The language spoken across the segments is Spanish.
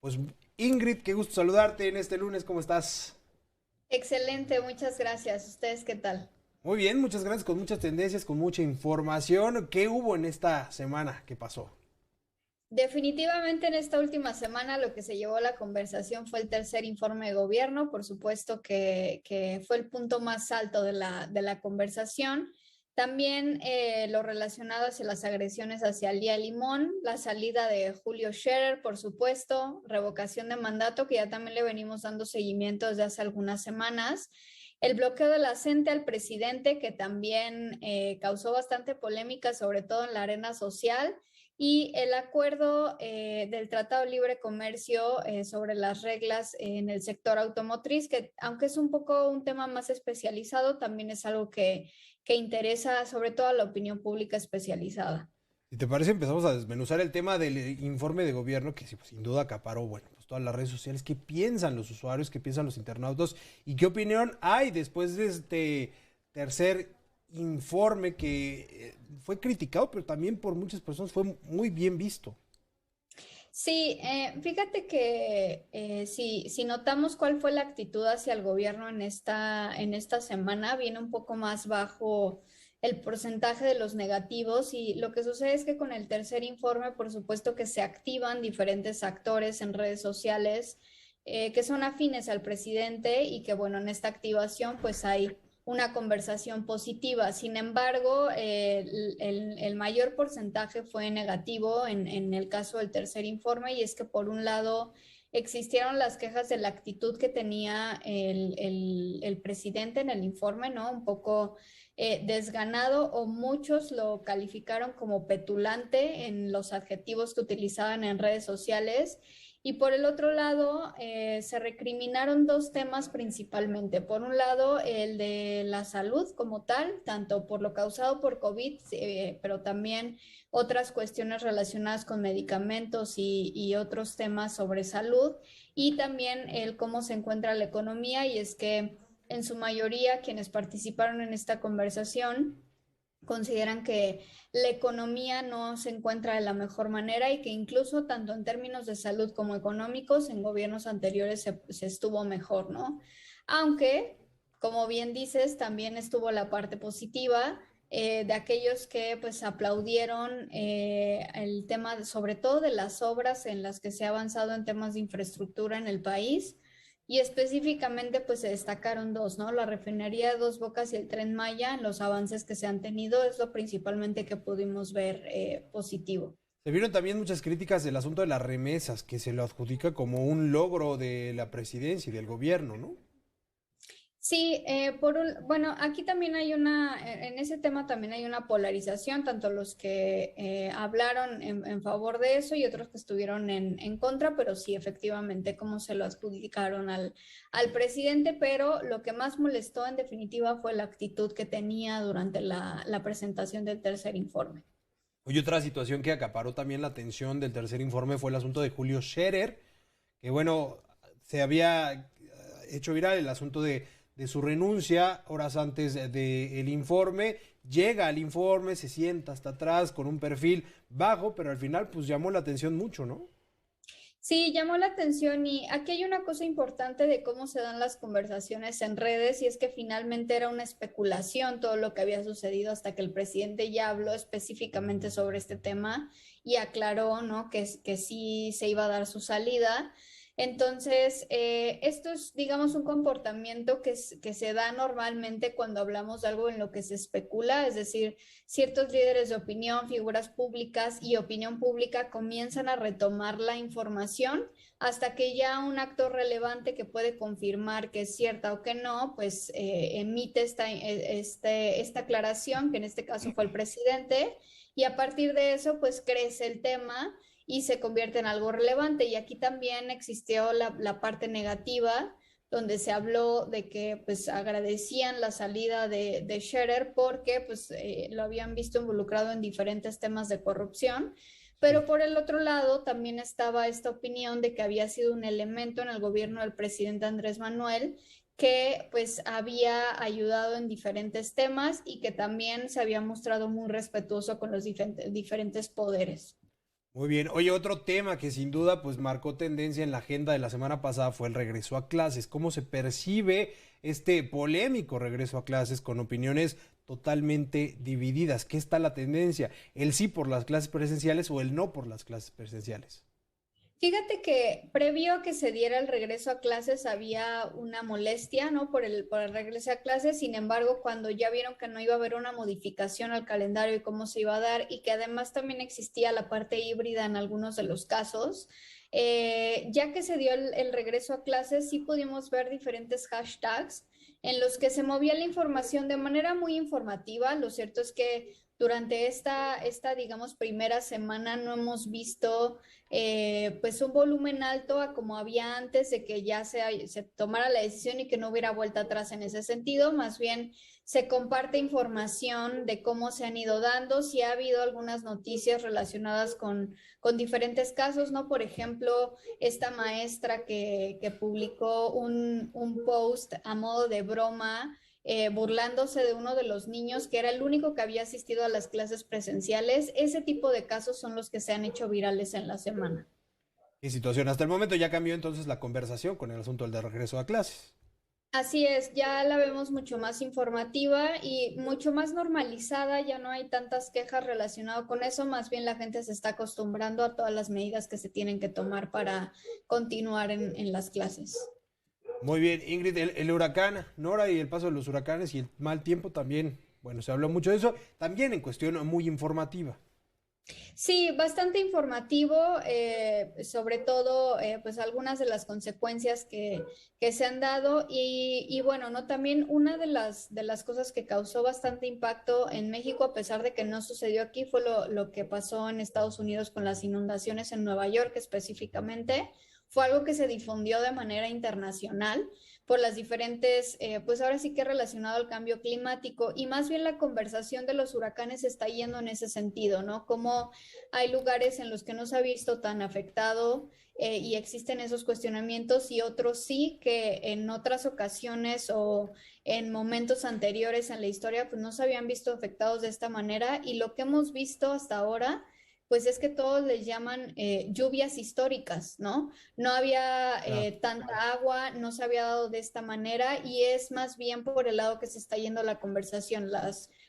Pues Ingrid, qué gusto saludarte en este lunes, ¿cómo estás? Excelente, muchas gracias. ¿Ustedes qué tal? Muy bien, muchas gracias, con muchas tendencias, con mucha información. ¿Qué hubo en esta semana? ¿Qué pasó? Definitivamente en esta última semana lo que se llevó a la conversación fue el tercer informe de gobierno, por supuesto que fue el punto más alto de la conversación. También lo relacionado hacia las agresiones hacia Lía Limón, la salida de Julio Scherer, por supuesto, revocación de mandato, que ya también le venimos dando seguimiento desde hace algunas semanas. El bloqueo de la CENTE al presidente, que también causó bastante polémica, sobre todo en la arena social, y el acuerdo del Tratado de Libre Comercio sobre las reglas en el sector automotriz, que aunque es un poco un tema más especializado, también es algo que interesa sobre todo a la opinión pública especializada. Si te parece, empezamos a desmenuzar el tema del informe de gobierno que sí, pues, sin duda acaparó, bueno, pues todas las redes sociales. ¿Qué piensan los usuarios? ¿Qué piensan los internautas? ¿Y qué opinión hay después de este tercer informe que fue criticado, pero también por muchas personas fue muy bien visto? Sí, fíjate que si notamos cuál fue la actitud hacia el gobierno en esta semana, viene un poco más bajo el porcentaje de los negativos y lo que sucede es que con el tercer informe, por supuesto que se activan diferentes actores en redes sociales que son afines al presidente y que bueno, en esta activación pues hay una conversación positiva. Sin embargo, el mayor porcentaje fue negativo en el caso del tercer informe y es que por un lado existieron las quejas de la actitud que tenía el presidente en el informe, ¿no? Un poco desganado o muchos lo calificaron como petulante en los adjetivos que utilizaban en redes sociales. Y por el otro lado, se recriminaron dos temas principalmente. Por un lado, el de la salud como tal, tanto por lo causado por COVID, pero también otras cuestiones relacionadas con medicamentos y otros temas sobre salud. Y también el cómo se encuentra la economía. Y es que en su mayoría quienes participaron en esta conversación consideran que la economía no se encuentra de la mejor manera y que incluso tanto en términos de salud como económicos en gobiernos anteriores se estuvo mejor, ¿no? Aunque, como bien dices, también estuvo la parte positiva de aquellos que pues aplaudieron el tema sobre todo de las obras en las que se ha avanzado en temas de infraestructura en el país y específicamente, pues se destacaron dos, ¿no? La refinería de Dos Bocas y el Tren Maya, en los avances que se han tenido, es lo principalmente que pudimos ver positivo. Se vieron también muchas críticas del asunto de las remesas, que se lo adjudica como un logro de la presidencia y del gobierno, ¿no? Sí, bueno, aquí también hay en ese tema también hay una polarización, tanto los que hablaron en favor de eso y otros que estuvieron en contra, pero sí, efectivamente, como se lo adjudicaron al presidente, pero lo que más molestó en definitiva fue la actitud que tenía durante la presentación del tercer informe. Y otra situación que acaparó también la atención del tercer informe fue el asunto de Julio Scherer, que bueno, se había hecho viral el asunto de su renuncia horas antes del informe, llega al informe, se sienta hasta atrás con un perfil bajo, pero al final pues llamó la atención mucho, ¿no? Sí, llamó la atención y aquí hay una cosa importante de cómo se dan las conversaciones en redes y es que finalmente era una especulación todo lo que había sucedido hasta que el presidente ya habló específicamente sobre este tema y aclaró, ¿no? Que sí se iba a dar su salida. Entonces, esto es, digamos, un comportamiento que se da normalmente cuando hablamos de algo en lo que se especula, es decir, ciertos líderes de opinión, figuras públicas y opinión pública comienzan a retomar la información hasta que ya un actor relevante que puede confirmar que es cierta o que no, pues emite esta aclaración, que en este caso fue el presidente, y a partir de eso, pues crece el tema y se convierte en algo relevante. Y aquí también existió la parte negativa donde se habló de que pues agradecían la salida de Scherer porque pues lo habían visto involucrado en diferentes temas de corrupción. Sí. Pero por el otro lado también estaba esta opinión de que había sido un elemento en el gobierno del presidente Andrés Manuel que pues había ayudado en diferentes temas y que también se había mostrado muy respetuoso con los diferentes poderes. Muy bien. Oye, otro tema que sin duda pues marcó tendencia en la agenda de la semana pasada fue el regreso a clases. ¿Cómo se percibe este polémico regreso a clases con opiniones totalmente divididas? ¿Qué está la tendencia? ¿El sí por las clases presenciales o el no por las clases presenciales? Fíjate que previo a que se diera el regreso a clases había una molestia, ¿no? Por el regreso a clases. Sin embargo, cuando ya vieron que no iba a haber una modificación al calendario y cómo se iba a dar, y que además también existía la parte híbrida en algunos de los casos, ya que se dio el regreso a clases, sí pudimos ver diferentes hashtags en los que se movía la información de manera muy informativa. Lo cierto es que durante digamos, primera semana no hemos visto pues un volumen alto a como había antes de que ya se tomara la decisión y que no hubiera vuelta atrás en ese sentido. Más bien se comparte información de cómo se han ido dando, si ha habido algunas noticias relacionadas con diferentes casos, ¿no? Por ejemplo, esta maestra que publicó un post a modo de broma, burlándose de uno de los niños que era el único que había asistido a las clases presenciales. Ese tipo de casos son los que se han hecho virales en la semana. ¿Qué situación? Hasta el momento ya cambió entonces la conversación con el asunto del de regreso a clases. Así es, ya la vemos mucho más informativa y mucho más normalizada, ya no hay tantas quejas relacionadas con eso, más bien la gente se está acostumbrando a todas las medidas que se tienen que tomar para continuar en las clases. Muy bien, Ingrid, el huracán Nora y el paso de los huracanes y el mal tiempo también, bueno, se habló mucho de eso, también en cuestión muy informativa. Sí, bastante informativo, sobre todo pues algunas de las consecuencias que se han dado y bueno, ¿no? También una de las cosas que causó bastante impacto en México, a pesar de que no sucedió aquí, fue lo que pasó en Estados Unidos con las inundaciones en Nueva York específicamente. Fue algo que se difundió de manera internacional por las diferentes, pues ahora sí que relacionado al cambio climático y más bien la conversación de los huracanes está yendo en ese sentido, ¿no? Como hay lugares en los que no se ha visto tan afectado y existen esos cuestionamientos y otros sí que en otras ocasiones o en momentos anteriores en la historia pues no se habían visto afectados de esta manera y lo que hemos visto hasta ahora pues es que todos les llaman lluvias históricas, ¿no? No había Claro. tanta agua, no se había dado de esta manera y es más bien por el lado que se está yendo la conversación,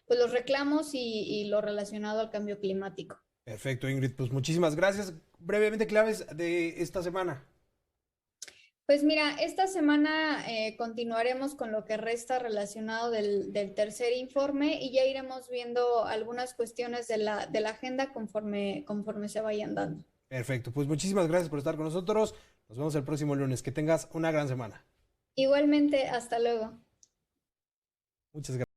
pues los reclamos y lo relacionado al cambio climático. Perfecto, Ingrid, pues muchísimas gracias. Brevemente, claves de esta semana. Pues mira, esta semana continuaremos con lo que resta relacionado del tercer informe y ya iremos viendo algunas cuestiones de la agenda conforme se vayan dando. Perfecto, pues muchísimas gracias por estar con nosotros. Nos vemos el próximo lunes. Que tengas una gran semana. Igualmente, hasta luego. Muchas gracias.